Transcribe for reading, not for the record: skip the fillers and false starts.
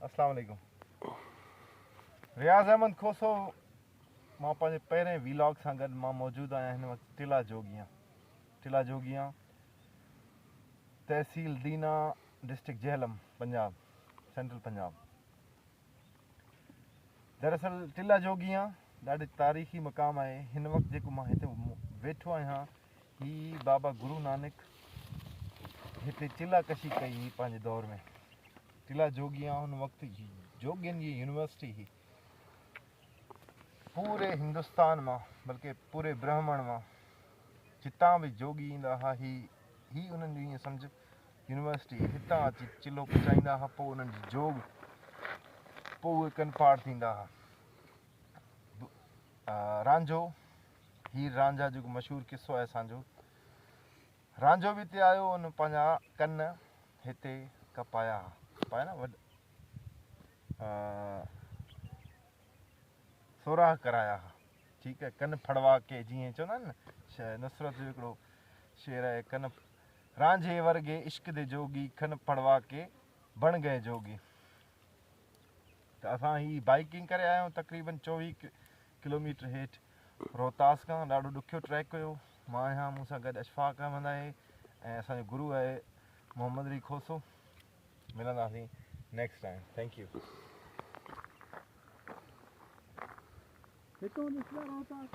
अस्सलाम वालेकुम। रियाज़ अहमद खोसो मां पंहिंजे पहिरें वीलॉग सां गॾु मां मौजूदु आहियां हिन वक़्तु टिला जोगियां तहसील दीना डिस्ट्रिक्ट जेहलम पंजाब सेंट्रल पंजाब। दरअसल टिला जोगियां ॾाढी तारीख़ी मक़ाम आहे। हिन वक़्तु जेको मां हिते वेठो आहियां ही बाबा गुरु नानक हिते चिलाकशी कई हुई पंहिंजे दौर में। टिला जोगियां हुन वक़्तु जोगियुनि जी यूनिवर्सिटी हुई। पूरे हिंदुस्तान मां बल्कि पूरे ब्रह्मण मां जितां बि जोगी ईंदा हुआ ही उन्हनि जी ईअं सम्झ यूनिवर्सिटी हितां अची चिलो पचाईंदा हुआ, पोइ उन्हनि जी जोग पोइ उहे कनपाड़ थींदा हुआ। रांझो हीर रांझा जेको मशहूरु किस्सो आहे असांजो, रांझो बि हिते आयो, उन पंहिंजा कन हिते कपाया न सोराह कराया हा। ठीकु आहे, कन फड़वा के जीअं चवंदा आहिनि न नुसरत जो हिकिड़ो शेर आहे, कन रांझे वर्गे इश्क दे जोगी खन फड़वा के बण गए जोगी। त असां ही बाइकिंग करे आया आहियूं तक़रीबन 24 किलोमीटर हेठि रोहतास खां। ॾाढो ॾुखियो ट्रैक हुयो। मां आहियां, मूंसां गॾु अशफाक अहमद आहे ऐं असांजो गुरु आहे मोहम्मद अली खोसो। मिलंदासीं next time. Thank U. Rohtas